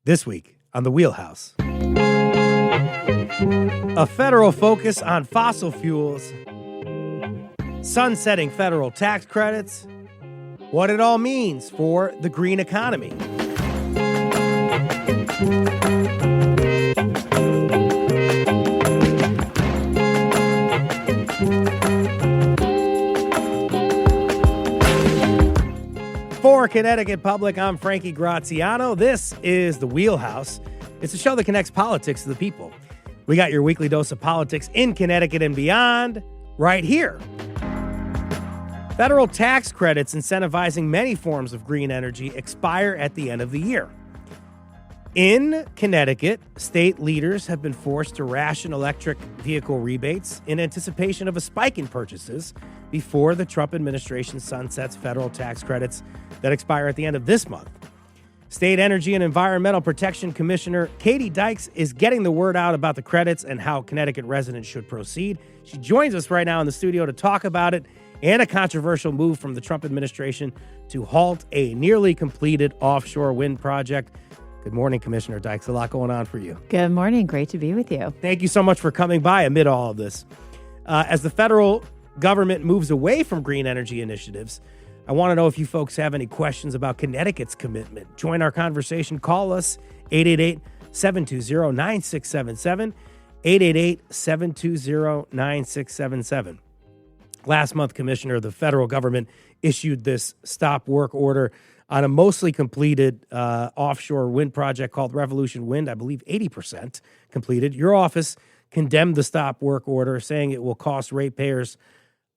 This week on the Wheelhouse. A federal focus on fossil fuels, sunsetting federal tax credits, what it all means for the green economy. For Connecticut Public, I'm Frankie Graziano. This is the Wheelhouse. It's a show that connects politics to the people. We got your weekly dose of politics in Connecticut and beyond right here. Federal tax credits incentivizing many forms of green energy expire at the end of the year. In Connecticut, state leaders have been forced to ration electric vehicle rebates in anticipation of a spike in purchases before the Trump administration sunsets federal tax credits that expire at the end of this month. State Energy and Environmental Protection Commissioner Katie Dykes is getting the word out about the credits and how Connecticut residents should proceed. She joins us right now in the studio to talk about it and a controversial move from the Trump administration to halt a nearly completed offshore wind project. Good morning, Commissioner Dykes. A lot going on for you. Good morning. Great to be with you. Thank you so much for coming by amid all of this. As the federal government moves away from green energy initiatives, I want to know if you folks have any questions about Connecticut's commitment. Join our conversation. Call us 888-720-9677, 888-720-9677. Last month, Commissioner, the federal government issued this stop work order on a mostly completed offshore wind project called Revolution Wind, I believe 80% completed. Your office condemned the stop work order, saying it will cost ratepayers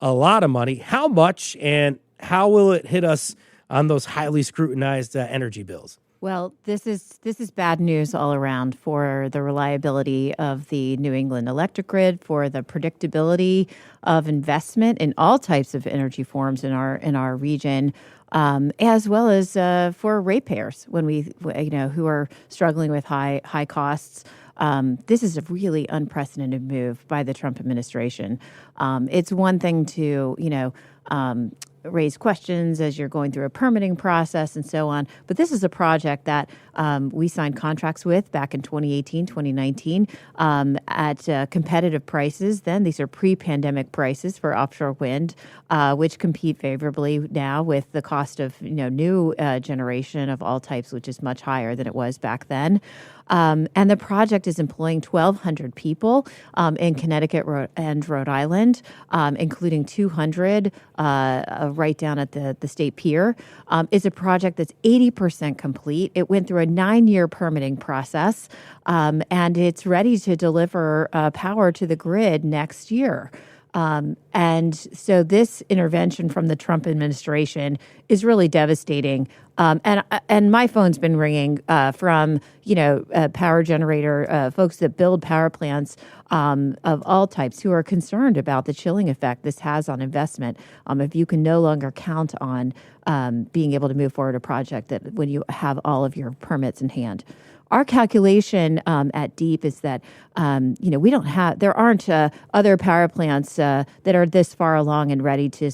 a lot of money. How much, and how will it hit us on those highly scrutinized energy bills? Well, this is bad news all around for the reliability of the New England electric grid, for the predictability of investment in all types of energy forms in our region, as well as for ratepayers who are struggling with high costs. This is a really unprecedented move by the Trump administration. It's one thing to raise questions as you're going through a permitting process and so on. But this is a project that we signed contracts with back in 2018, 2019 at competitive prices. Then these are pre-pandemic prices for offshore wind, which compete favorably now with the cost of new generation of all types, which is much higher than it was back then. And the project is employing 1,200 people in Connecticut and Rhode Island, including 200 right down at the state pier. It's a project that's 80% complete. It went through a 9-year permitting process, and it's ready to deliver power to the grid next year. And so this intervention from the Trump administration is really devastating. And my phone's been ringing from power generator folks that build power plants of all types who are concerned about the chilling effect this has on investment. If you can no longer count on being able to move forward a project that when you have all of your permits in hand. Our calculation at DEEP is that, there aren't other power plants that are this far along and ready to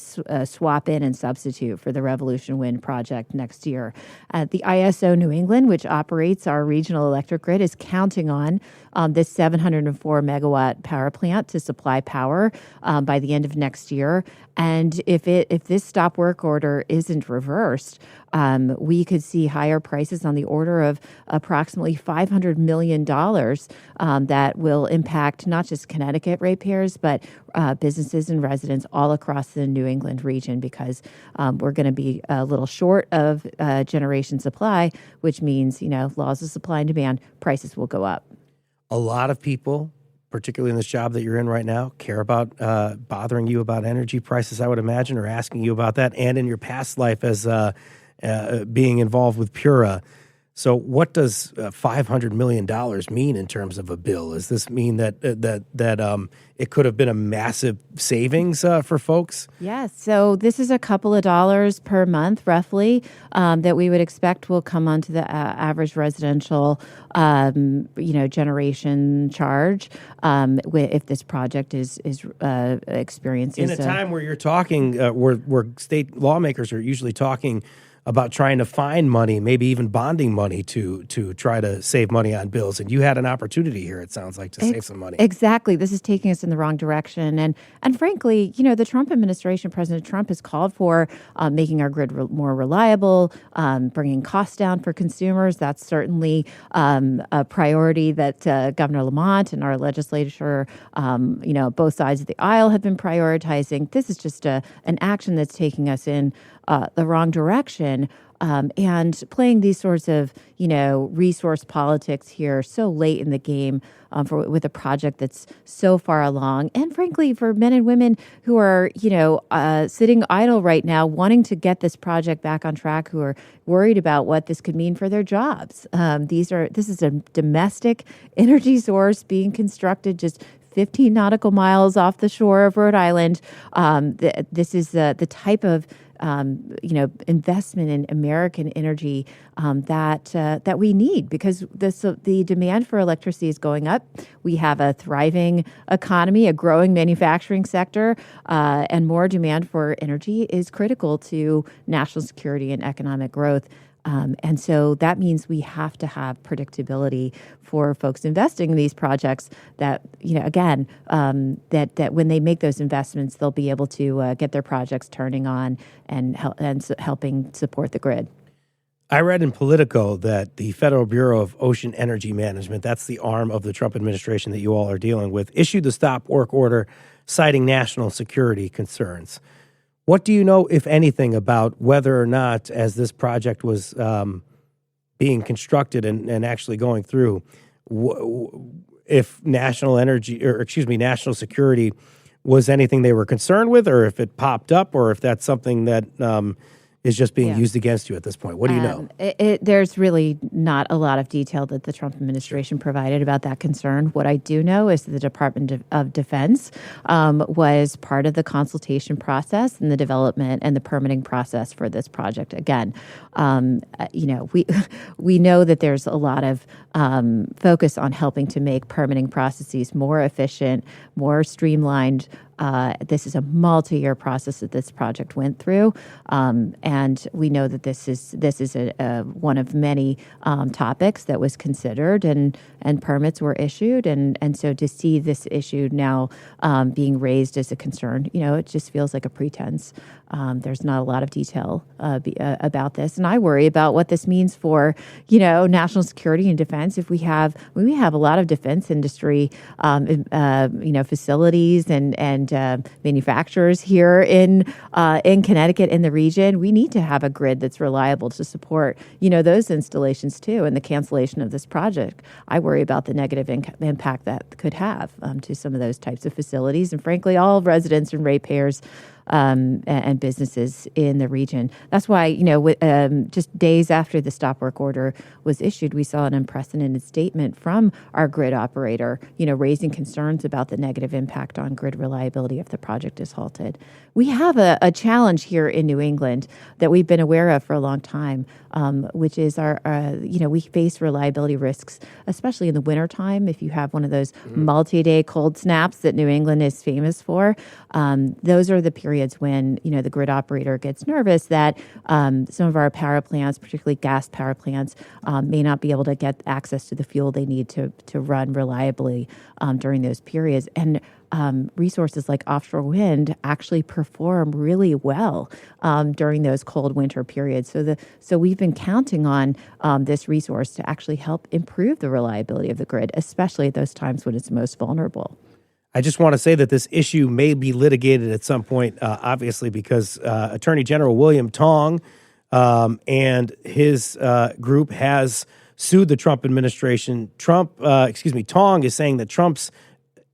swap in and substitute for the Revolution Wind project next year. The ISO New England, which operates our regional electric grid, is counting on this 704 megawatt power plant to supply power by the end of next year. And if this stop work order isn't reversed, we could see higher prices on the order of approximately $500 million that will impact not just Connecticut ratepayers, but businesses and residents all across the New England region, because we're going to be a little short of generation supply, which means, laws of supply and demand, prices will go up. A lot of people, particularly in this job that you're in right now, care about bothering you about energy prices, I would imagine, or asking you about that, and in your past life as being involved with Pura. So what does $500 million mean in terms of a bill? Does this mean that it could have been a massive savings for folks? Yes. So this is a couple of dollars per month, roughly, that we would expect will come onto the average residential, generation charge if this project is experiences. In a time where you're talking, where state lawmakers are usually talking about trying to find money, maybe even bonding money to try to save money on bills. And you had an opportunity here, it sounds like, to save some money. Exactly. This is taking us in the wrong direction. And frankly, the Trump administration, President Trump has called for making our grid more reliable, bringing costs down for consumers. That's certainly a priority that Governor Lamont and our legislature, both sides of the aisle have been prioritizing. This is just an action that's taking us in the wrong direction. And playing these sorts of, resource politics here so late in the game with a project that's so far along. And frankly, for men and women who are, sitting idle right now, wanting to get this project back on track, who are worried about what this could mean for their jobs. This is a domestic energy source being constructed just 15 nautical miles off the shore of Rhode Island. This is the type of investment in American energy that we need, because the demand for electricity is going up. We have a thriving economy, a growing manufacturing sector, and more demand for energy is critical to national security and economic growth. And so that means we have to have predictability for folks investing in these projects that, that when they make those investments, they'll be able to get their projects turning on and helping support the grid. I read in Politico that the Federal Bureau of Ocean Energy Management, that's the arm of the Trump administration that you all are dealing with, issued the stop work order citing national security concerns. What do you know, if anything, about whether or not, as this project was being constructed and actually going through, if national security was anything they were concerned with, or if it popped up, or if that's something that is just being used against you at this point? What do you know? There's really not a lot of detail that the Trump administration provided about that concern. What I do know is that the Department of Defense was part of the consultation process and the development and the permitting process for this project. Again, we know that there's a lot of focus on helping to make permitting processes more efficient, more streamlined. This is a multi-year process that this project went through, and we know that this is one of many topics that was considered, and permits were issued, and so to see this issue now being raised as a concern, it just feels like a pretense. There's not a lot of detail about this, and I worry about what this means for national security and defense. If we have a lot of defense industry, facilities and manufacturers here in Connecticut, in the region, we need to have a grid that's reliable to support those installations too. And the cancellation of this project, I worry about the negative impact that could have to some of those types of facilities, and frankly, all residents and ratepayers and businesses in the region. That's why, just days after the stop work order was issued, we saw an unprecedented statement from our grid operator, raising concerns about the negative impact on grid reliability if the project is halted. We have a challenge here in New England that we've been aware of for a long time, which is we face reliability risks, especially in the wintertime. If you have one of those multi-day cold snaps that New England is famous for, those are the periods when the grid operator gets nervous that some of our power plants, particularly gas power plants, may not be able to get access to the fuel they need to run reliably during those periods. And resources like offshore wind actually perform really well during those cold winter periods. So we've been counting on this resource to actually help improve the reliability of the grid, especially at those times when it's most vulnerable. I just want to say that this issue may be litigated at some point, obviously, because Attorney General William Tong and his group has sued the Trump administration. Tong is saying that Trump's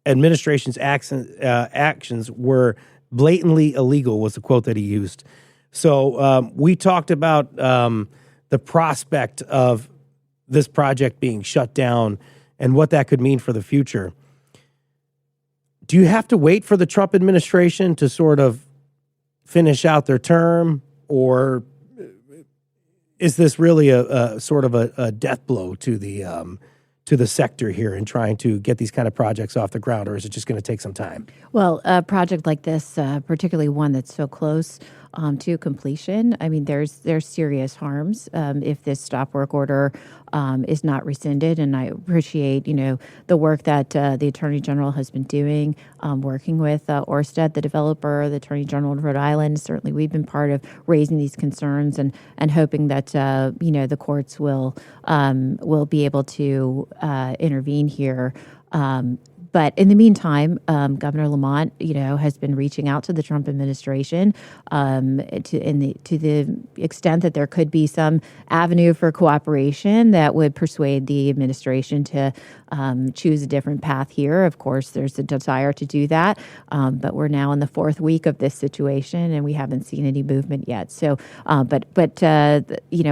administration's actions were blatantly illegal, was the quote that he used. So we talked about the prospect of this project being shut down and what that could mean for the future. Do you have to wait for the Trump administration to sort of finish out their term, or is this really a sort of a death blow to the sector here in trying to get these kind of projects off the ground, or is it just going to take some time? Well, a project like this, particularly one that's so close to completion. I mean, there's serious harms if this stop work order is not rescinded. And I appreciate, the work that the Attorney General has been doing, working with Ørsted, the developer, the Attorney General of Rhode Island. Certainly, we've been part of raising these concerns and hoping that the courts will be able to intervene here. But in the meantime, Governor Lamont, has been reaching out to the Trump administration to the extent that there could be some avenue for cooperation that would persuade the administration to choose a different path here. Of course, there's a desire to do that, but we're now in the fourth week of this situation, and we haven't seen any movement yet. So,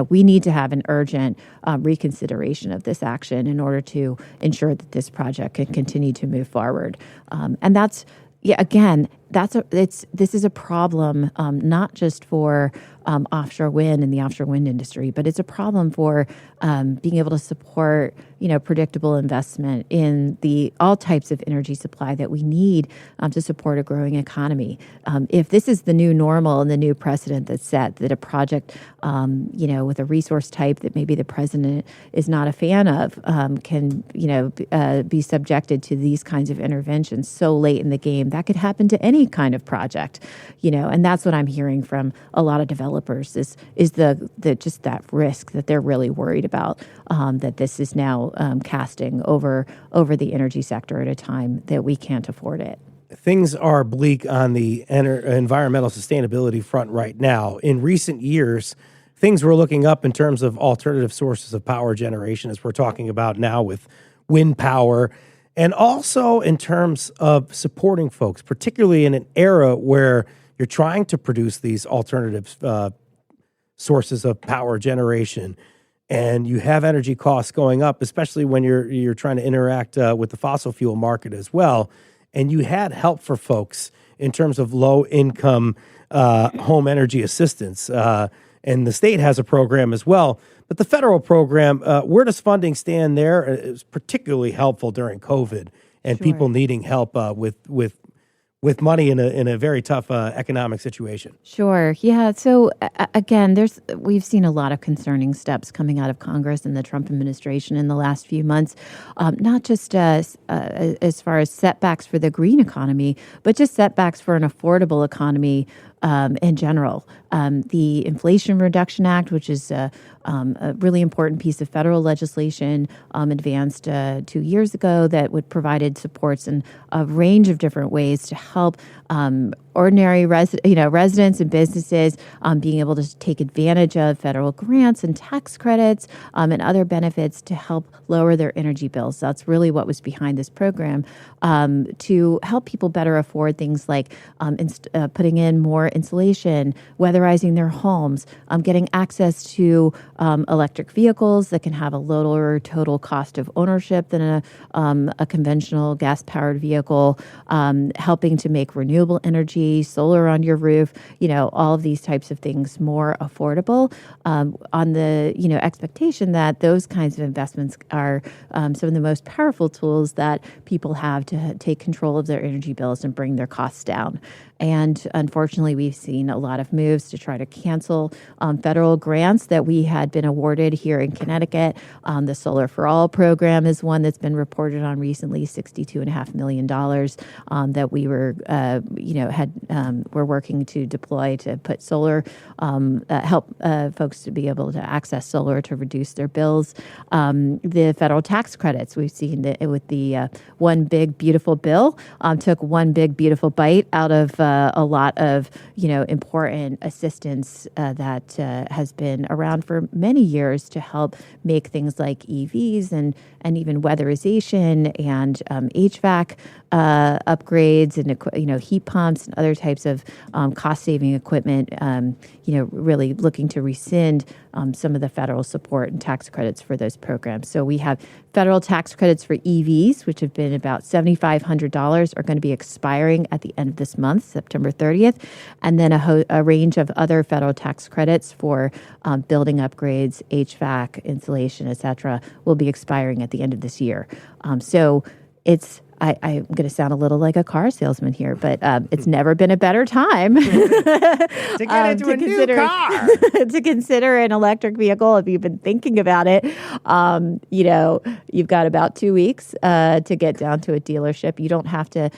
we need to have an urgent reconsideration of this action in order to ensure that this project can continue to move forward. And that's, again, this is a problem not just for offshore wind and the offshore wind industry, but it's a problem for being able to support predictable investment in all types of energy supply that we need to support a growing economy. If this is the new normal and the new precedent that's set, that a project with a resource type that maybe the president is not a fan of can be subjected to these kinds of interventions so late in the game, that could happen to any kind of project, and that's what I'm hearing from a lot of developers is the just that risk that they're really worried about, that this is now casting over the energy sector at a time that we can't afford it. Things are bleak on the environmental sustainability front right now. In recent years, things were looking up in terms of alternative sources of power generation, as we're talking about now with wind power, and also in terms of supporting folks, particularly in an era where you're trying to produce these alternative sources of power generation, and you have energy costs going up, especially when you're trying to interact with the fossil fuel market as well. And you had help for folks in terms of low-income home energy assistance. And the state has a program as well. But the federal program, where does funding stand there? It was particularly helpful during COVID and people needing help with money in a very tough economic situation. Sure. Yeah. So again, we've seen a lot of concerning steps coming out of Congress and the Trump administration in the last few months, not just as far as setbacks for the green economy, but just setbacks for an affordable economy in general. The Inflation Reduction Act, which is a really important piece of federal legislation, advanced 2 years ago that provided supports in a range of different ways to help ordinary residents and businesses being able to take advantage of federal grants and tax credits and other benefits to help lower their energy bills. That's really what was behind this program, to help people better afford things like putting in more insulation, weatherizing their homes, getting access to electric vehicles that can have a lower total cost of ownership than a conventional gas-powered vehicle, helping to make renewable energy, solar on your roof, all of these types of things more affordable, on the expectation that those kinds of investments are some of the most powerful tools that people have to take control of their energy bills and bring their costs down. And unfortunately, we've seen a lot of moves to try to cancel federal grants that we had been awarded here in Connecticut. The Solar for All program is one that's been reported on recently, $62.5 million that we were, we're working to deploy to put solar, help folks to be able to access solar to reduce their bills. The federal tax credits, we've seen that with the One Big Beautiful Bill, took one big beautiful bite out of a lot of important assistance that has been around for many years to help make things like EVs and even weatherization and HVAC upgrades and heat pumps and other types of cost-saving equipment. Really looking to rescind some of the federal support and tax credits for those programs. So we have federal tax credits for EVs, which have been about $7,500, are going to be expiring at the end of this month, September 30th. And then a range of other federal tax credits for building upgrades, HVAC, insulation, et cetera, will be expiring at the end of this year. So it's I'm going to sound a little like a car salesman here, but it's never been a better time to get into a new car. To consider an electric vehicle if you've been thinking about it. You've got about 2 weeks to get down to a dealership. You don't have to.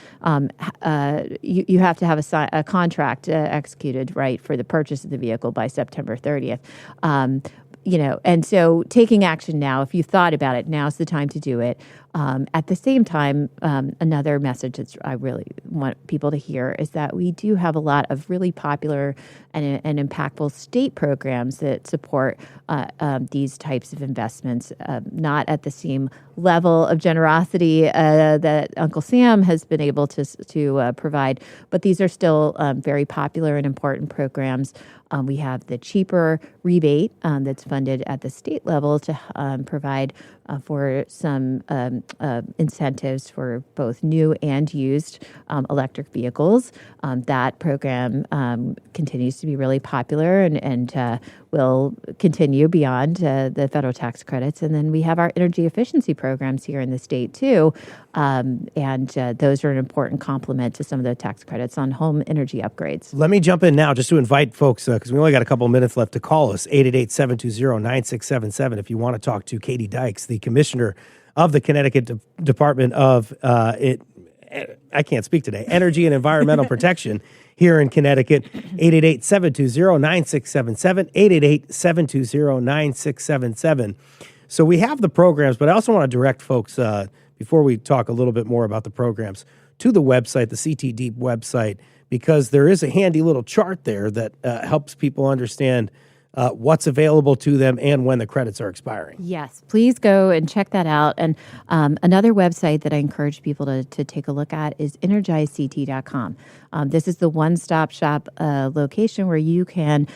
You have to have a contract executed, right, for the purchase of the vehicle by September 30th. And so taking action now, if you thought about it, now's the time to do it. At the same time, another message that I really want people to hear is that we do have a lot of really popular and impactful state programs that support these types of investments, not at the same level of generosity that Uncle Sam has been able to provide, but these are still very popular and important programs. We have the cheaper rebate that's funded at the state level to provide for some incentives for both new and used electric vehicles. That program continues to be really popular and will continue beyond the federal tax credits. And then we have our energy efficiency programs here in the state, too. And those are an important complement to some of the tax credits on home energy upgrades. Let me jump in now just to invite folks, because we only got a couple of minutes left, to call us, 888-720-9677, if you want to talk to Katie Dykes, the commissioner of the Connecticut Department of, I can't speak today, Energy and Environmental Protection here in Connecticut, 888-720-9677, 888-720-9677. So we have the programs, but I also want to direct folks, before we talk a little bit more about the programs, to the website, the CT Deep website, because there is a handy little chart there that helps people understand what's available to them and when the credits are expiring. Yes, please go and check that out. And another website that I encourage people to take a look at is energizect.com. This is the one-stop shop location where you can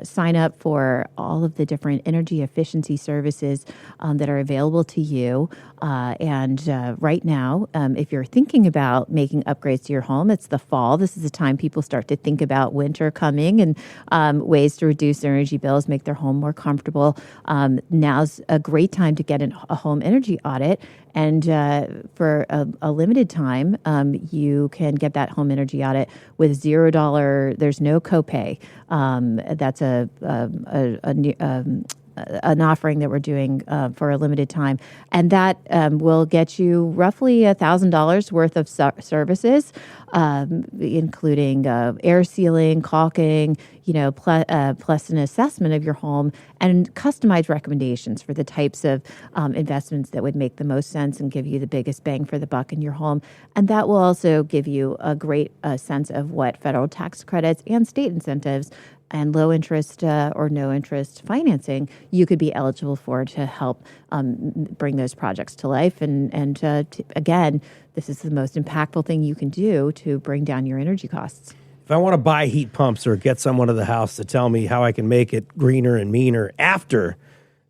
sign up for all of the different energy efficiency services that are available to you. And right now, if you're thinking about making upgrades to your home, it's the fall. This is the time people start to think about winter coming and ways to reduce their energy bills, make their home more comfortable. Now's a great time to get a home energy audit. And for a limited time, you can get that home energy audit with $0. There's no copay. That's an offering that we're doing for a limited time. And that will get you roughly $1,000 worth of services, including air sealing, caulking, plus an assessment of your home and customized recommendations for the types of investments that would make the most sense and give you the biggest bang for the buck in your home. And that will also give you a great sense of what federal tax credits and state incentives and low interest or no interest financing you could be eligible for to help bring those projects to life. And again, this is the most impactful thing you can do to bring down your energy costs. If I want to buy heat pumps or get someone to the house to tell me how I can make it greener and meaner after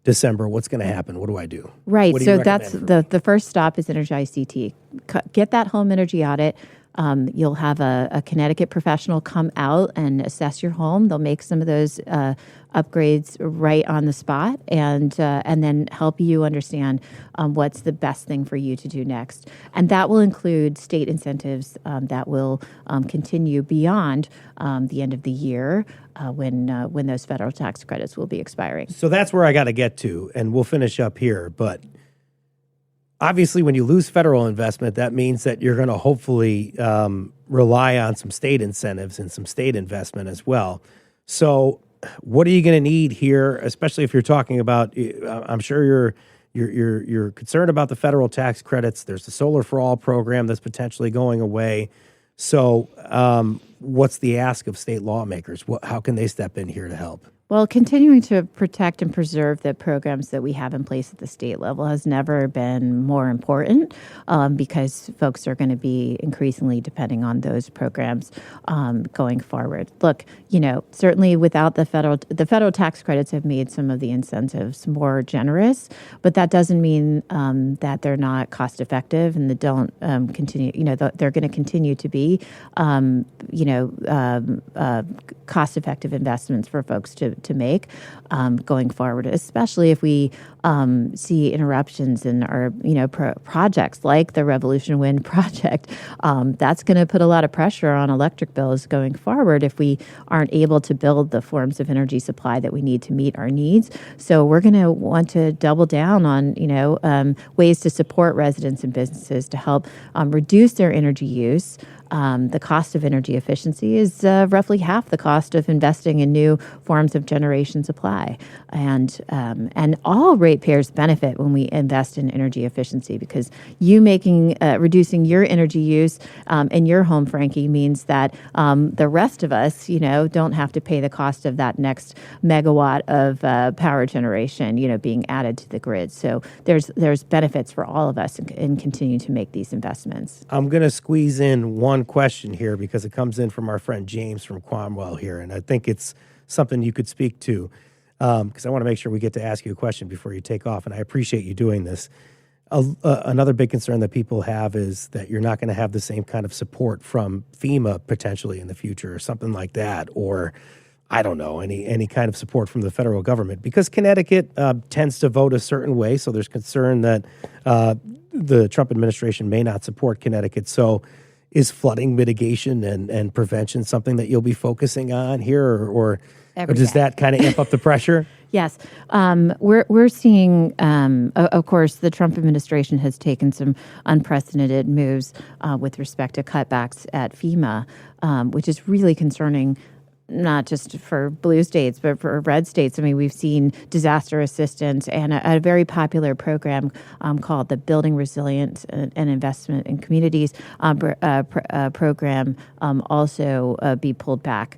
December, what's going to happen? What do I do? Right. So that's the first stop is Energize CT. Get that home energy audit. You'll have a Connecticut professional come out and assess your home. They'll make some of those upgrades right on the spot, and then help you understand what's the best thing for you to do next. And that will include state incentives that will continue beyond the end of the year when those federal tax credits will be expiring. So that's where I got to get to, and we'll finish up here. But obviously, when you lose federal investment, that means that you're going to hopefully rely on some state incentives and some state investment as well. So what are you going to need here, especially if you're talking about, I'm sure you're concerned about the federal tax credits. There's the Solar for All program that's potentially going away. So what's the ask of state lawmakers? How can they step in here to help? Well, continuing to protect and preserve the programs that we have in place at the state level has never been more important because folks are going to be increasingly depending on those programs going forward. Look, certainly without the federal tax credits have made some of the incentives more generous, but that doesn't mean that they're not cost effective and they don't continue. They're going to continue to be, cost-effective investments for folks to make going forward, especially if we see interruptions in our projects like the Revolution Wind project. That's going to put a lot of pressure on electric bills going forward if we aren't able to build the forms of energy supply that we need to meet our needs. So we're going to want to double down on ways to support residents and businesses to help reduce their energy use. The cost of energy efficiency is roughly half the cost of investing in new forms of generation supply, and all ratepayers benefit when we invest in energy efficiency, because you reducing your energy use in your home, Frankie, means that the rest of us, don't have to pay the cost of that next megawatt of power generation, being added to the grid. So there's benefits for all of us in continuing to make these investments. I'm going to squeeze in one question here because it comes in from our friend James from Cromwell here, and I think it's something you could speak to because I want to make sure we get to ask you a question before you take off, and I appreciate you doing this. Another big concern that people have is that you're not going to have the same kind of support from FEMA potentially in the future or something like that, or I don't know, any kind of support from the federal government, because Connecticut tends to vote a certain way, so there's concern that the Trump administration may not support Connecticut. So is flooding mitigation and prevention something that you'll be focusing on here, or does that kind of amp up the pressure? Yes. We're seeing, of course, the Trump administration has taken some unprecedented moves with respect to cutbacks at FEMA, which is really concerning, not just for blue states, but for red states. I mean, we've seen disaster assistance and a very popular program called the Building Resilience and Investment in Communities program also be pulled back.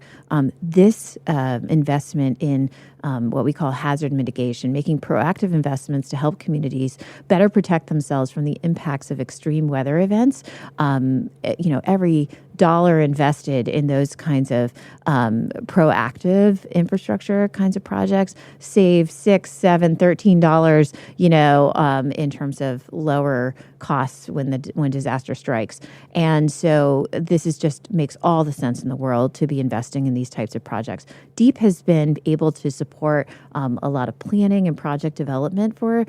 This investment in what we call hazard mitigation, making proactive investments to help communities better protect themselves from the impacts of extreme weather events. Every dollar invested in those kinds of proactive infrastructure kinds of projects save $6, $7, $13, in terms of lower costs when disaster strikes. And so this is just makes all the sense in the world to be investing in these types of projects. DEEP has been able to support a lot of planning and project development for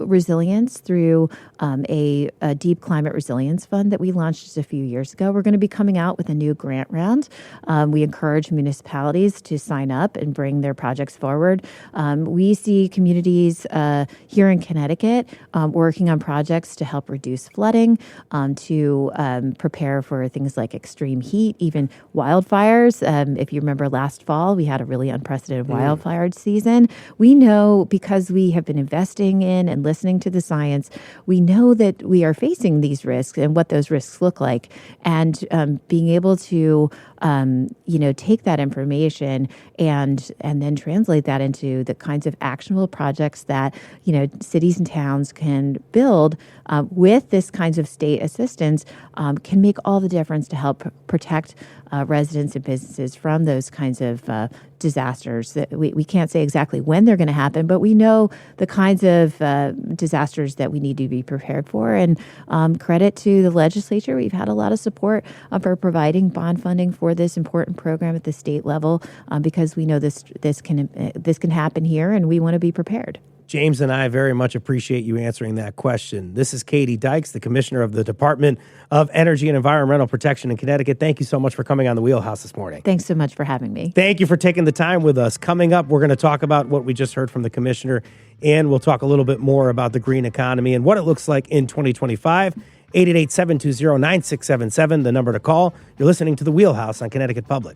resilience through a DEEP Climate Resilience Fund that we launched just a few years ago. We're going to be coming out with a new grant round. We encourage municipalities to sign up and bring their projects forward. We see communities here in Connecticut working on projects to help reduce flooding, to prepare for things like extreme heat, even wildfires. If you remember last fall, we had a really unprecedented wildfire season. We know, because we have been investing in and listening to the science, we know that we are facing these risks and what those risks look like. And being able to take that information and then translate that into the kinds of actionable projects that cities and towns can build with this kinds of state assistance can make all the difference to help protect residents and businesses from those kinds of disasters. That we can't say exactly when they're going to happen, but we know the kinds of disasters that we need to be prepared for. And credit to the legislature, we've had a lot of support for providing bond funding for this important program at the state level because we know this can happen here, and we want to be prepared. James and I very much appreciate you answering that question. This is Katie Dykes, the Commissioner of the Department of Energy and Environmental Protection in Connecticut. Thank you so much for coming on the Wheelhouse this morning. Thanks so much for having me. Thank you for taking the time with us. Coming up, we're going to talk about what we just heard from the Commissioner, and we'll talk a little bit more about the green economy and what it looks like in 2025. 888-720-9677, the number to call. You're listening to the Wheelhouse on Connecticut Public.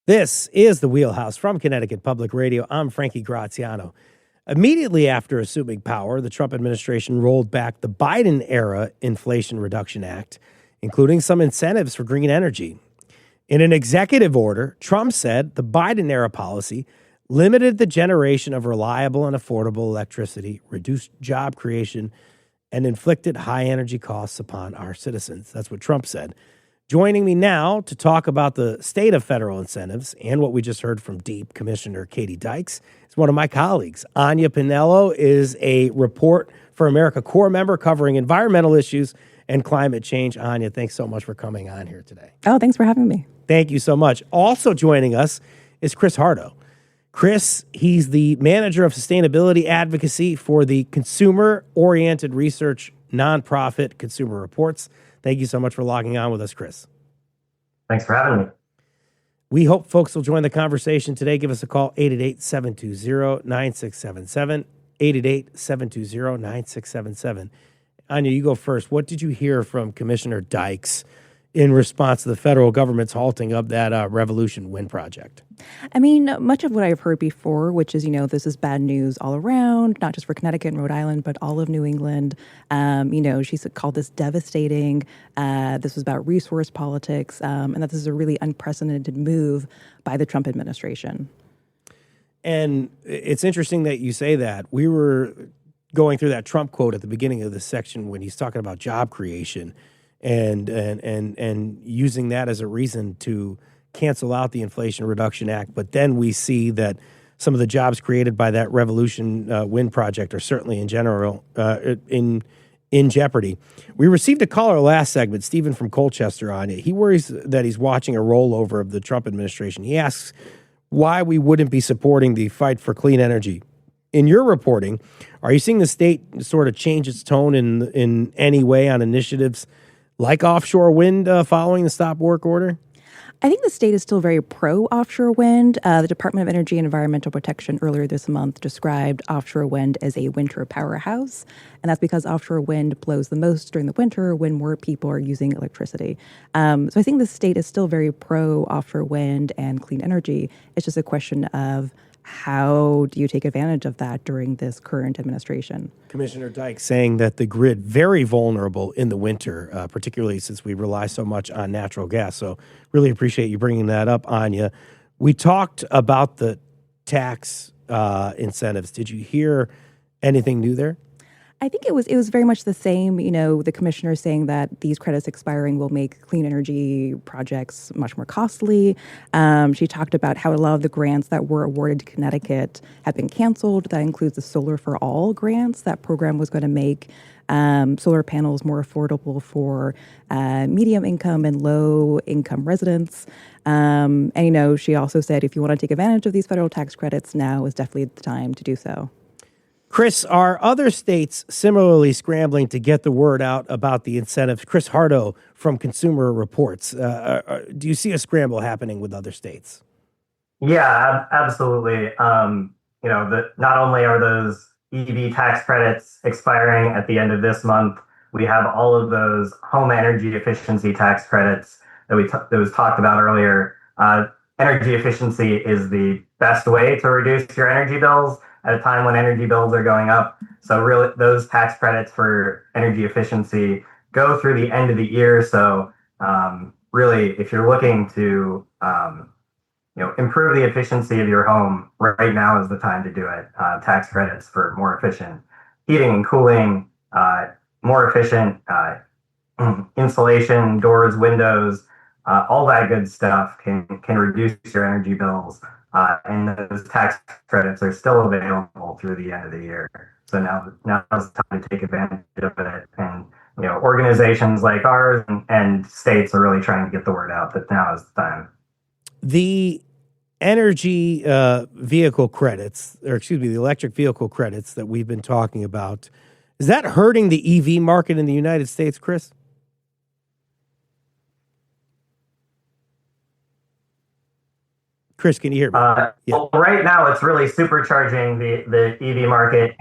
This is the Wheelhouse from Connecticut Public Radio. I'm Frankie Graziano. Immediately after assuming power, the Trump administration rolled back the Biden-era Inflation Reduction Act, including some incentives for green energy. In an executive order, Trump said the Biden era policy limited the generation of reliable and affordable electricity, reduced job creation, and inflicted high energy costs upon our citizens. That's what Trump said. Joining me now to talk about the state of federal incentives and what we just heard from DEEP Commissioner Katie Dykes is one of my colleagues. Anya Pinello is a Report for America Corps member covering environmental issues and climate change. Anya, thanks so much for coming on here today. Oh, thanks for having me. Thank you so much. Also joining us is Chris Hardo. Chris, he's the manager of sustainability advocacy for the consumer-oriented research nonprofit Consumer Reports. Thank you so much for logging on with us, Chris. Thanks for having me. We hope folks will join the conversation today. Give us a call, 888-720-9677, 888-720-9677. Anya, you go first. What did you hear from Commissioner Dykes in response to the federal government's halting of that Revolution Wind project? I mean, much of what I've heard before, which is, this is bad news all around, not just for Connecticut and Rhode Island, but all of New England. She's called this devastating. This was about resource politics, and that this is a really unprecedented move by the Trump administration. And it's interesting that you say that. We were going through that Trump quote at the beginning of this section when he's talking about job creation and using that as a reason to cancel out the Inflation Reduction Act. But then we see that some of the jobs created by that Revolution Wind project are certainly in general in jeopardy. We received a caller last segment, Stephen from Colchester, on it. He worries that he's watching a rollover of the Trump administration. He asks why we wouldn't be supporting the fight for clean energy. In your reporting, are you seeing the state sort of change its tone in any way on initiatives like offshore wind following the stop work order? I think the state is still very pro-offshore wind. The Department of Energy and Environmental Protection earlier this month described offshore wind as a winter powerhouse. And that's because offshore wind blows the most during the winter when more people are using electricity. So I think the state is still very pro-offshore wind and clean energy. It's just a question of how do you take advantage of that during this current administration? Commissioner Dykes saying that the grid very vulnerable in the winter, particularly since we rely so much on natural gas. So really appreciate you bringing that up, Anya. We talked about the tax incentives. Did you hear anything new there? I think it was very much the same. The commissioner saying that these credits expiring will make clean energy projects much more costly. She talked about how a lot of the grants that were awarded to Connecticut have been canceled. That includes the Solar for All grants. That program was going to make solar panels more affordable for medium income and low income residents. And she also said if you want to take advantage of these federal tax credits, now is definitely the time to do so. Chris, are other states similarly scrambling to get the word out about the incentives? Chris Hardo from Consumer Reports. Do you see a scramble happening with other states? Yeah, absolutely. Not only are those EV tax credits expiring at the end of this month, we have all of those home energy efficiency tax credits that was talked about earlier. Energy efficiency is the best way to reduce your energy bills at a time when energy bills are going up. So really, those tax credits for energy efficiency go through the end of the year. So really, if you're looking to improve the efficiency of your home, right now is the time to do it. Tax credits for more efficient heating and cooling, more efficient insulation, doors, windows, all that good stuff can reduce your energy bills. And those tax credits are still available through the end of the year. So now's the time to take advantage of it. And organizations like ours and states are really trying to get the word out that now is the time. The energy vehicle credits, the electric vehicle credits that we've been talking about, is that hurting the EV market in the United States, Chris? Chris, can you hear me? Yeah. Well, right now it's really supercharging the EV market.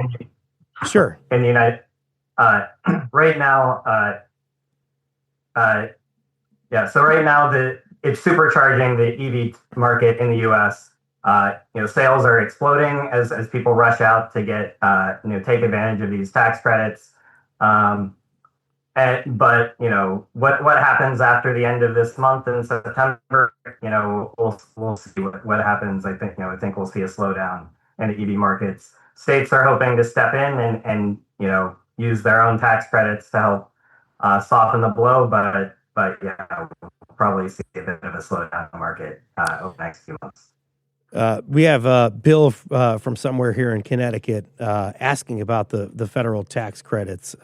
Sure. In the United, right now, So right now it's supercharging the EV market in the U.S. Sales are exploding as people rush out to get take advantage of these tax credits. But what happens after the end of this month in September? We'll see what happens. I think we'll see a slowdown in the EV markets. States are hoping to step in and use their own tax credits to help soften the blow. But yeah, we'll probably see a bit of a slowdown in the market over the next few months. We have Bill from somewhere here in Connecticut asking about the federal tax credits.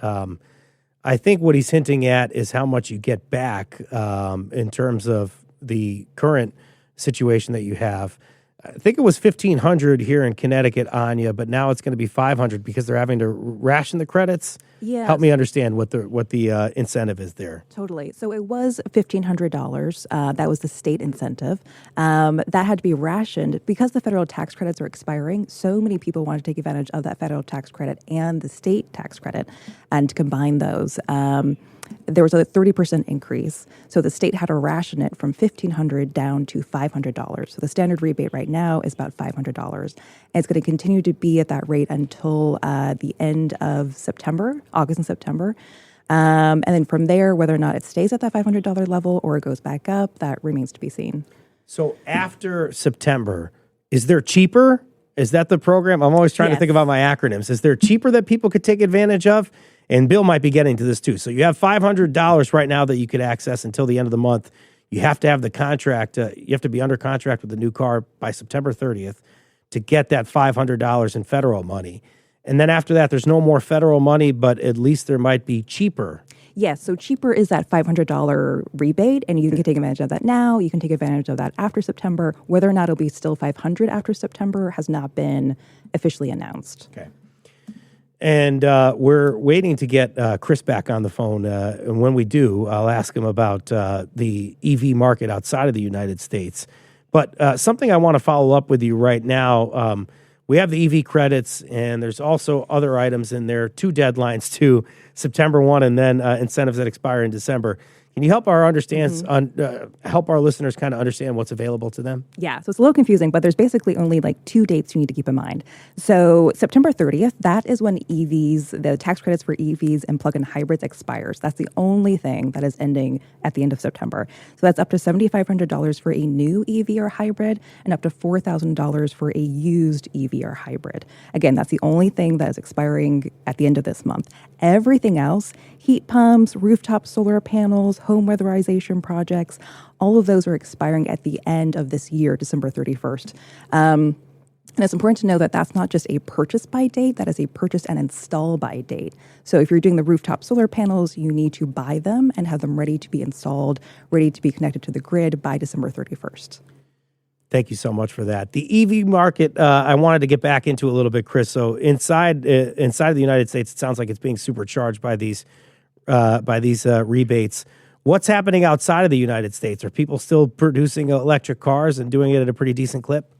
I think what he's hinting at is how much you get back in terms of the current situation that you have. I think it was $1,500 here in Connecticut, Anya, but now it's going to be $500 because they're having to ration the credits. Yeah. Help me understand what the incentive is there. Totally. So it was $1,500. That was the state incentive. That had to be rationed because the federal tax credits are expiring. So many people want to take advantage of that federal tax credit and the state tax credit, and to combine those. There was a 30% increase. So the state had to ration it from $1,500 down to $500. So the standard rebate right now is about $500. And it's going to continue to be at that rate until the end of September, August and September. And then from there, whether or not it stays at that $500 level or it goes back up, that remains to be seen. So after September, is there cheaper? Is that the program? I'm always trying to think about my acronyms. Is there cheaper that people could take advantage of? And Bill might be getting to this too. So you have $500 right now that you could access until the end of the month. You have to have the contract. You have to be under contract with the new car by September 30th to get that $500 in federal money. And then after that, there's no more federal money, but at least there might be cheaper. Yes, so cheaper is that $500 rebate, and you can take advantage of that now. You can take advantage of that after September. Whether or not it'll be still $500 after September has not been officially announced. Okay. And we're waiting to get Chris back on the phone. And when we do, I'll ask him about the EV market outside of the United States. But something I want to follow up with you right now, we have the EV credits, and there's also other items in there, 2 deadlines too, September 1 and then incentives that expire in December. Can you help our help our listeners kind of understand what's available to them? Yeah, so it's a little confusing, but there's basically only like 2 dates you need to keep in mind. So September 30th, that is when the tax credits for EVs and plug-in hybrids expires. That's the only thing that is ending at the end of September. So that's up to $7,500 for a new EV or hybrid and up to $4,000 for a used EV or hybrid. Again, that's the only thing that is expiring at the end of this month. Everything else, heat pumps, rooftop solar panels, home weatherization projects, all of those are expiring at the end of this year, December 31st. And it's important to know that that's not just a purchase by date, that is a purchase and install by date. So if you're doing the rooftop solar panels, you need to buy them and have them ready to be installed, ready to be connected to the grid by December 31st. Thank you so much for that. The EV market, I wanted to get back into a little bit, Chris. So inside of the United States, it sounds like it's being supercharged by these rebates. What's happening outside of the United States? Are people still producing electric cars and doing it at a pretty decent clip?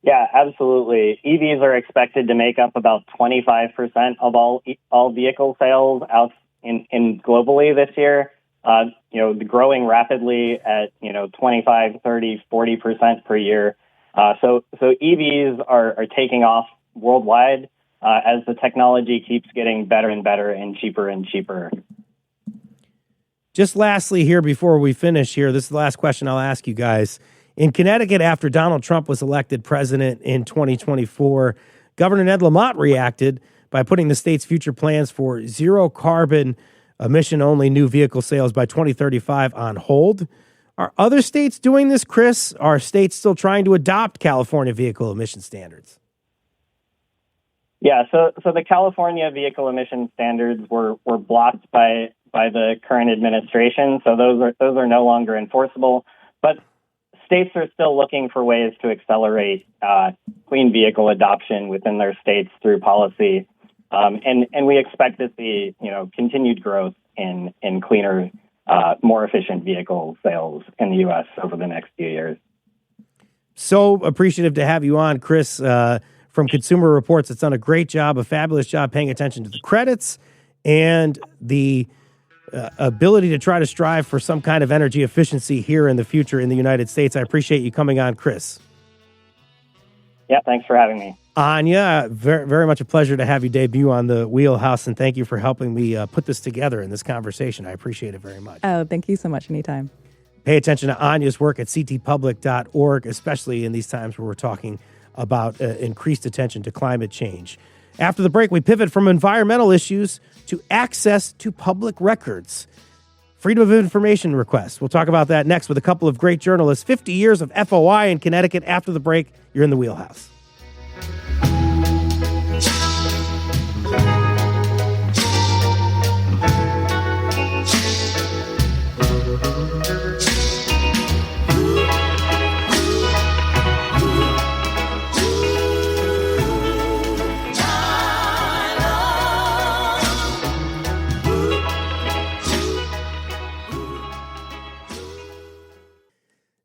Yeah, absolutely. EVs are expected to make up about 25% of all vehicle sales out in globally this year. Growing rapidly at 25, 30, 40% per year. So EVs are taking off worldwide as the technology keeps getting better and better and cheaper. Just lastly here, before we finish here, this is the last question I'll ask you guys. In Connecticut, after Donald Trump was elected president in 2024, Governor Ned Lamont reacted by putting the state's future plans for zero carbon emission-only new vehicle sales by 2035 on hold. Are other states doing this, Chris? Are states still trying to adopt California vehicle emission standards? Yeah, so the California vehicle emission standards were blocked by the current administration, so those are no longer enforceable. But states are still looking for ways to accelerate clean vehicle adoption within their states through policy. And we expect to see, continued growth in cleaner, more efficient vehicle sales in the U.S. over the next few years. So appreciative to have you on, Chris, from Consumer Reports. It's done a great job, a fabulous job paying attention to the credits and the ability to try to strive for some kind of energy efficiency here in the future in the United States. I appreciate you coming on, Chris. Yeah, thanks for having me. Anya, very, very much a pleasure to have you debut on the Wheelhouse, and thank you for helping me put this together in this conversation. I appreciate it very much. Oh, thank you so much. Anytime. Pay attention to Anya's work at ctpublic.org, especially in these times where we're talking about increased attention to climate change. After the break, we pivot from environmental issues to access to public records. Freedom of information requests. We'll talk about that next with a couple of great journalists. 50 years of FOI in Connecticut. After the break, you're in the Wheelhouse.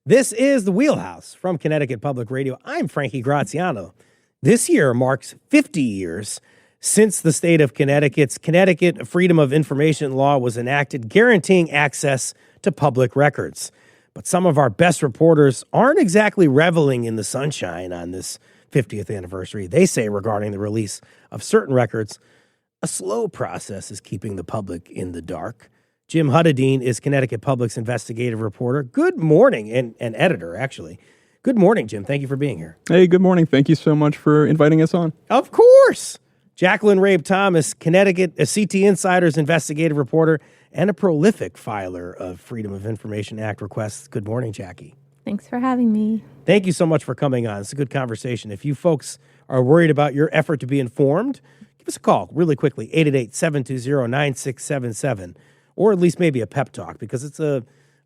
This is the Wheelhouse from Connecticut Public Radio. I'm Frankie Graziano. This year marks 50 years since the state of Connecticut's Connecticut Freedom of Information Law was enacted, guaranteeing access to public records. But some of our best reporters aren't exactly reveling in the sunshine on this 50th anniversary. They say regarding the release of certain records, a slow process is keeping the public in the dark. Jim Huddadine is Connecticut Public's investigative reporter. Good morning, and editor, actually. Good morning, Jim. Thank you for being here. Hey, good morning. Thank you so much for inviting us on. Of course. Jacqueline Rabe Thomas, Connecticut, a CT Insider's investigative reporter and a prolific filer of Freedom of Information Act requests. Good morning, Jackie. Thanks for having me. Thank you so much for coming on. It's a good conversation. If you folks are worried about your effort to be informed, give us a call really quickly, 888-720-9677. Or at least maybe a pep talk, because I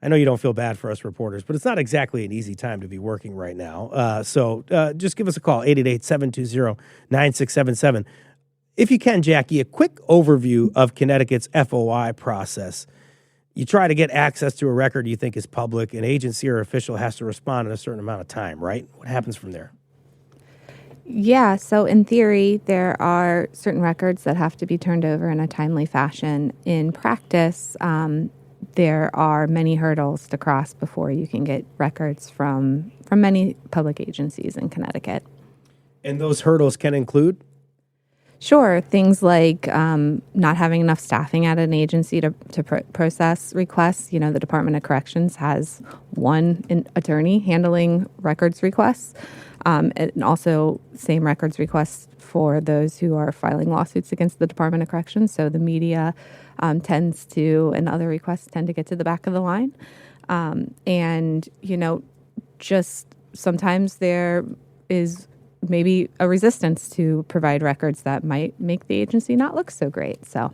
know you don't feel bad for us reporters, but it's not exactly an easy time to be working right now. So just give us a call, 888-720-9677. If you can, Jackie, a quick overview of Connecticut's FOI process. You try to get access to a record you think is public. An agency or official has to respond in a certain amount of time, right? What happens from there? Yeah, so in theory, there are certain records that have to be turned over in a timely fashion. In practice, there are many hurdles to cross before you can get records from many public agencies in Connecticut. And those hurdles can include? Sure, things like not having enough staffing at an agency to process requests. You know, the Department of Corrections has one attorney handling records requests. And also same records requests for those who are filing lawsuits against the Department of Corrections. So the media and other requests tend to get to the back of the line. And, just sometimes there is maybe a resistance to provide records that might make the agency not look so great. So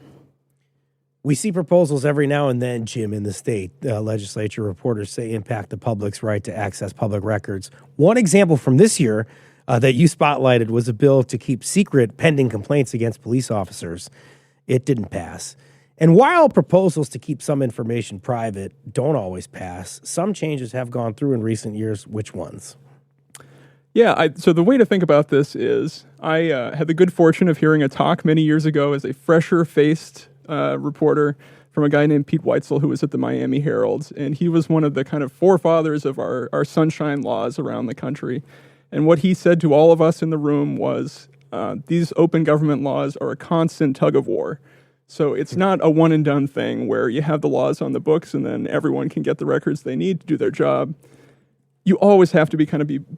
we see proposals every now and then, Jim, in the state legislature. Reporters say impact the public's right to access public records. One example from this year that you spotlighted was a bill to keep secret pending complaints against police officers. It didn't pass. And while proposals to keep some information private don't always pass, some changes have gone through in recent years. Which ones? Yeah, so the way to think about this is I had the good fortune of hearing a talk many years ago as a fresher-faced reporter from a guy named Pete Weitzel, who was at the Miami Herald. And he was one of the kind of forefathers of our sunshine laws around the country. And what he said to all of us in the room was, these open government laws are a constant tug of war. So it's not a one and done thing where you have the laws on the books and then everyone can get the records they need to do their job. You always have to be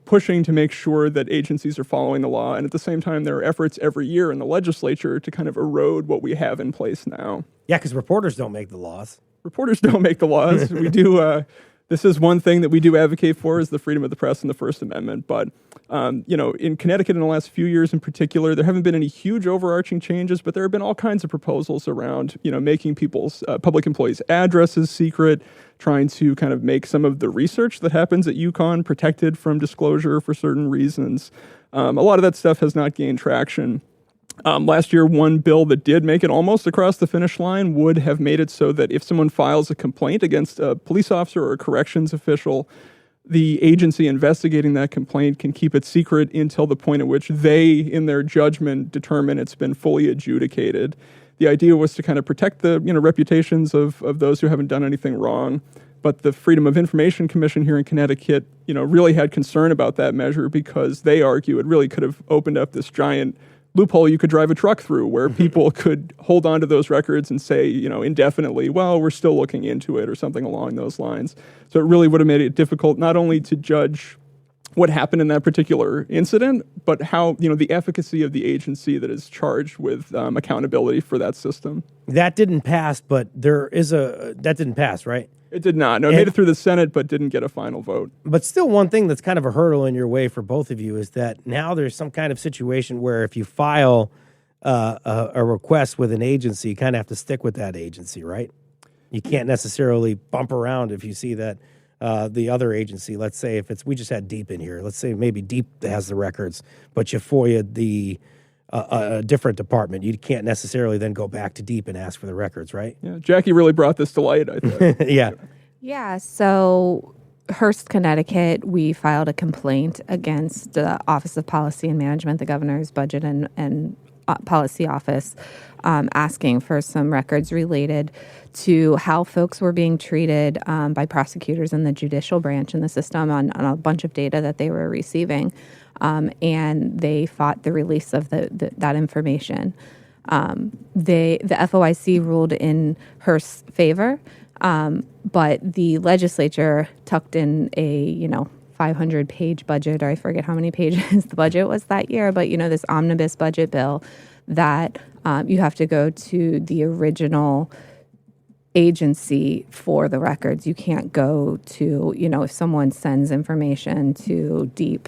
pushing to make sure that agencies are following the law. And at the same time, there are efforts every year in the legislature to kind of erode what we have in place now. Yeah, because reporters don't make the laws. Reporters don't make the laws. We do. This is one thing that we do advocate for is the freedom of the press and the First Amendment. But, in Connecticut in the last few years in particular, there haven't been any huge overarching changes, but there have been all kinds of proposals around, making people's public employees' addresses secret, trying to kind of make some of the research that happens at UConn protected from disclosure for certain reasons. A lot of that stuff has not gained traction. Last year, one bill that did make it almost across the finish line would have made it so that if someone files a complaint against a police officer or a corrections official, the agency investigating that complaint can keep it secret until the point at which they, in their judgment, determine it's been fully adjudicated. The idea was to kind of protect the reputations of those who haven't done anything wrong, But the Freedom of Information Commission here in Connecticut, really had concern about that measure because they argue it really could have opened up this giant loophole you could drive a truck through where people could hold on to those records and say, indefinitely, well, we're still looking into it or something along those lines. So it really would have made it difficult not only to judge what happened in that particular incident, but how, the efficacy of the agency that is charged with accountability for that system. That didn't pass, but that didn't pass, right? It did not. No, it made it through the Senate, but didn't get a final vote. But still, one thing that's kind of a hurdle in your way for both of you is that now there's some kind of situation where if you file a request with an agency, you kind of have to stick with that agency, right? You can't necessarily bump around if you see that the other agency, let's say we just had Deep in here. Let's say maybe Deep has the records, but you FOIA'd a different department. You can't necessarily then go back to Deep and ask for the records, right? Yeah, Jackie really brought this to light, I think. Yeah. Yeah, so Hearst, Connecticut, we filed a complaint against the Office of Policy and Management, the governor's budget and policy office, asking for some records related to how folks were being treated by prosecutors in the judicial branch in the system on a bunch of data that they were receiving. And they fought the release of that information. The FOIC ruled in Hearst's favor, but the legislature tucked in a 500-page budget, or I forget how many pages the budget was that year, but this omnibus budget bill that you have to go to the original agency for the records. You can't go to, if someone sends information to Deep,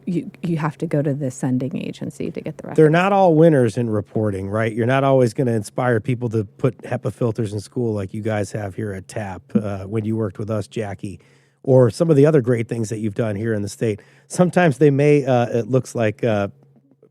you have to go to the sending agency to get the records. They're not all winners in reporting, right? You're not always going to inspire people to put HEPA filters in school like you guys have here at TAP when you worked with us, Jackie, or some of the other great things that you've done here in the state. Sometimes they may, it looks like,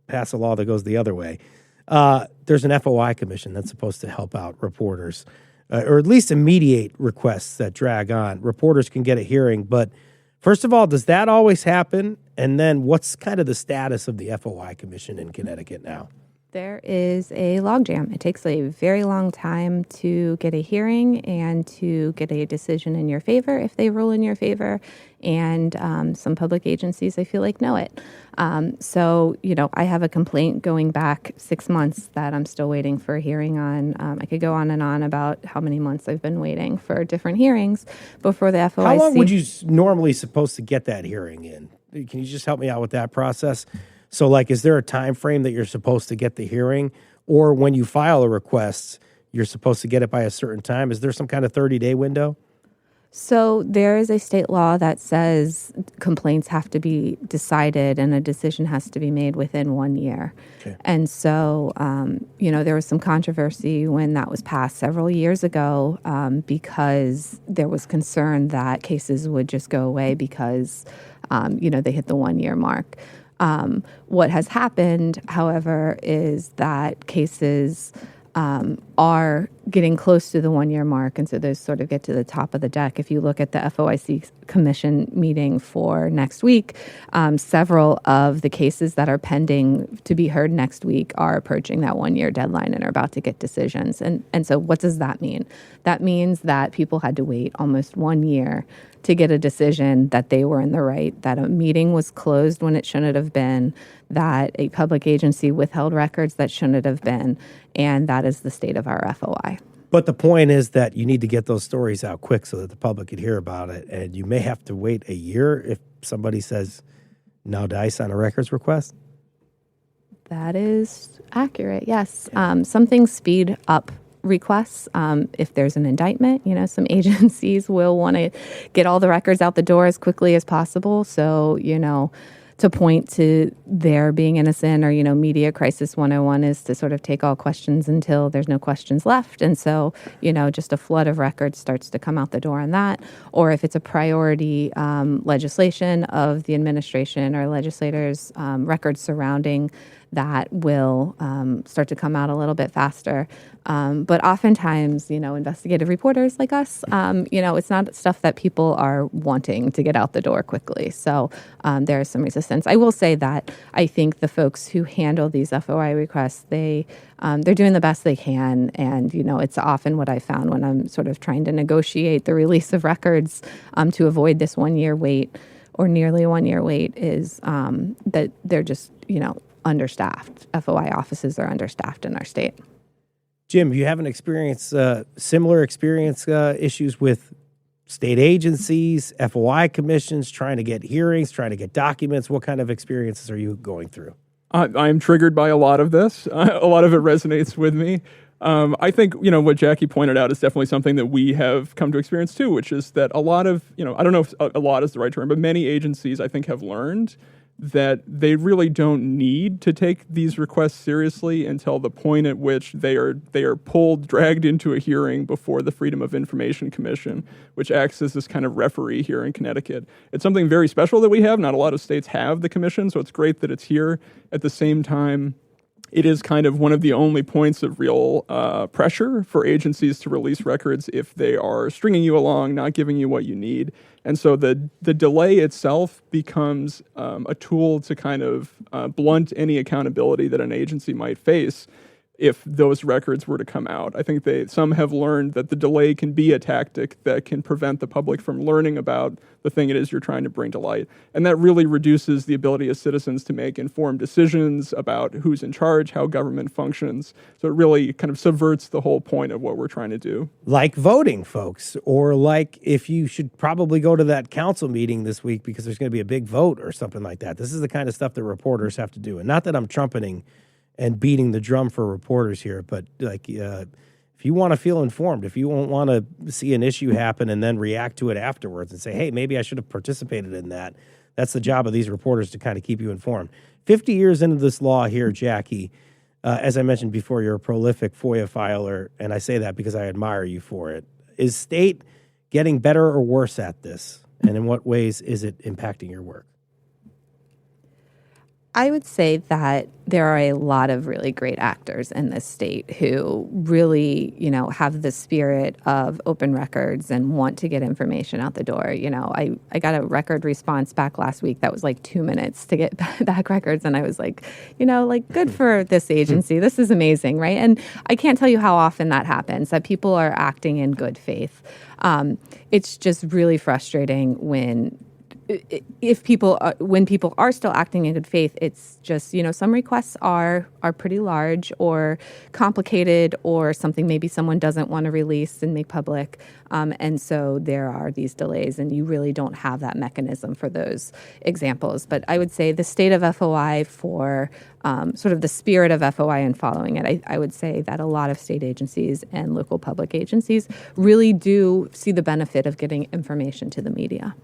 pass a law that goes the other way. There's an FOI commission that's supposed to help out reporters, or at least mediate requests that drag on. Reporters can get a hearing, but first of all, does that always happen? And then what's kind of the status of the FOI commission in Connecticut now? There is a logjam. It takes a very long time to get a hearing and to get a decision in your favor if they rule in your favor. And some public agencies, I feel like, know it. So, I have a complaint going back 6 months that I'm still waiting for a hearing on. I could go on and on about how many months I've been waiting for different hearings before the FOIC. How long would you normally supposed to get that hearing in? Can you just help me out with that process? So, is there a time frame that you're supposed to get the hearing? Or when you file a request, you're supposed to get it by a certain time? Is there some kind of 30-day window? So there is a state law that says complaints have to be decided and a decision has to be made within 1 year. Okay. And so, there was some controversy when that was passed several years ago because there was concern that cases would just go away because, they hit the 1 year mark. What has happened, however, is that cases are getting close to the 1 year mark. And so those sort of get to the top of the deck. If you look at the FOIC commission meeting for next week, several of the cases that are pending to be heard next week are approaching that 1 year deadline and are about to get decisions. And so what does that mean? That means that people had to wait almost 1 year to get a decision that they were in the right, that a meeting was closed when it shouldn't have been, that a public agency withheld records that shouldn't have been, and that is the state of our FOI. But the point is that you need to get those stories out quick so that the public can hear about it, and you may have to wait a year if somebody says no dice on a records request? That is accurate, yes. Some things speed up requests. If there's an indictment, some agencies will want to get all the records out the door as quickly as possible. So, to point to their being innocent or, media crisis 101 is to sort of take all questions until there's no questions left. And so, just a flood of records starts to come out the door on that. Or if it's a priority legislation of the administration or legislators, records surrounding that will start to come out a little bit faster. But oftentimes, investigative reporters like us, it's not stuff that people are wanting to get out the door quickly. So there is some resistance. I will say that I think the folks who handle these FOI requests, they're doing the best they can. And, it's often what I found when I'm sort of trying to negotiate the release of records to avoid this 1 year wait or nearly 1 year wait is that they're just, understaffed. FOI offices are understaffed in our state. Jim, you haven't experienced similar issues with state agencies, FOI commissions, trying to get hearings, trying to get documents? What kind of experiences are you going through? I'm triggered by a lot of this. A lot of it resonates with me. I think, what Jackie pointed out is definitely something that we have come to experience too, which is that a lot of, I don't know if a lot is the right term, but many agencies, I think, have learned that they really don't need to take these requests seriously until the point at which they are dragged into a hearing before the Freedom of Information Commission, which acts as this kind of referee here in Connecticut. It's something very special that we have. Not a lot of states have the commission, so it's great that it's here. At the same time, it is kind of one of the only points of real pressure for agencies to release records if they are stringing you along, not giving you what you need. And so the delay itself becomes a tool to kind of blunt any accountability that an agency might face if those records were to come out. I think some have learned that the delay can be a tactic that can prevent the public from learning about the thing it is you're trying to bring to light. And that really reduces the ability of citizens to make informed decisions about who's in charge, how government functions. So it really kind of subverts the whole point of what we're trying to do. Like voting, folks, or like if you should probably go to that council meeting this week because there's going to be a big vote or something like that. This is the kind of stuff that reporters have to do. And not that I'm trumpeting and beating the drum for reporters here, but if you want to feel informed, if you don't want to see an issue happen and then react to it afterwards and say, hey, maybe I should have participated in that, that's the job of these reporters to kind of keep you informed. 50 years into this law here, Jackie, as I mentioned before, you're a prolific FOIA filer, and I say that because I admire you for it. Is state getting better or worse at this? And in what ways is it impacting your work? I would say that there are a lot of really great actors in this state who really, have the spirit of open records and want to get information out the door. I got a record response back last week that was like 2 minutes to get back records. And I was like, good for this agency. This is amazing, right? And I can't tell you how often that happens, that people are acting in good faith. It's just really frustrating when people are still acting in good faith. It's just, some requests are pretty large or complicated or something maybe someone doesn't want to release and make public. And so there are these delays, and you really don't have that mechanism for those examples. But I would say the state of FOI for sort of the spirit of FOI and following it, I would say that a lot of state agencies and local public agencies really do see the benefit of getting information to the media.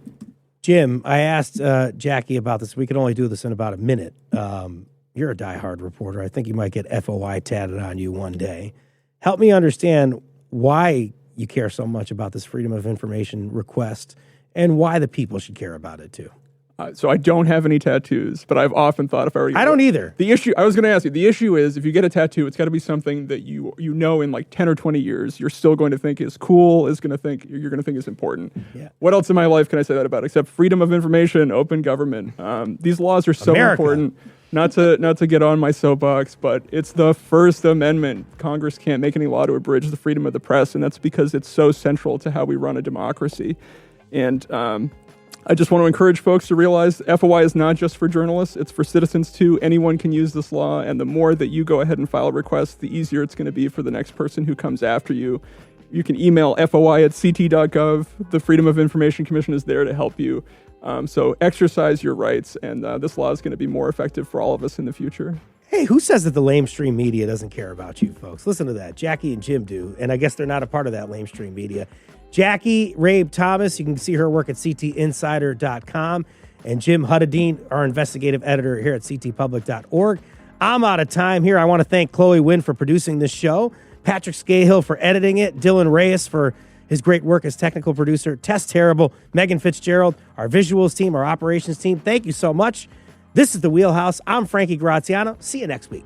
Jim, I asked Jackie about this. We could only do this in about a minute. You're a diehard reporter. I think you might get FOI tatted on you one day. Help me understand why you care so much about this Freedom of Information request and why the people should care about it too. So I don't have any tattoos, but I've often thought if I were... I don't either. The issue, I was going to ask you, the issue is if you get a tattoo, it's got to be something that you know in like 10 or 20 years, you're still going to think is cool, you're going to think is important. Yeah. What else in my life can I say that about except freedom of information, open government? These laws are so important. Not to get on my soapbox, but it's the First Amendment. Congress can't make any law to abridge the freedom of the press, and that's because it's so central to how we run a democracy. And I just want to encourage folks to realize FOI is not just for journalists, it's for citizens too. Anyone can use this law, and the more that you go ahead and file a request, the easier it's going to be for the next person who comes after you. You can email foi@ct.gov. The Freedom of Information Commission is there to help you. So exercise your rights, and this law is going to be more effective for all of us in the future. Hey, who says that the lamestream media doesn't care about you, folks? Listen to that. Jackie and Jim do, and I guess they're not a part of that lamestream media. Jackie Rabe Thomas, you can see her work at ctinsider.com, and Jim Huddadine, our investigative editor here at ctpublic.org. I'm out of time here. I want to thank Chloe Wynn for producing this show, Patrick Scahill for editing it, Dylan Reyes for his great work as technical producer, Tess Terrible, Megan Fitzgerald, our visuals team, our operations team. Thank you so much. This is the Wheelhouse. I'm Frankie Graziano. See you next week.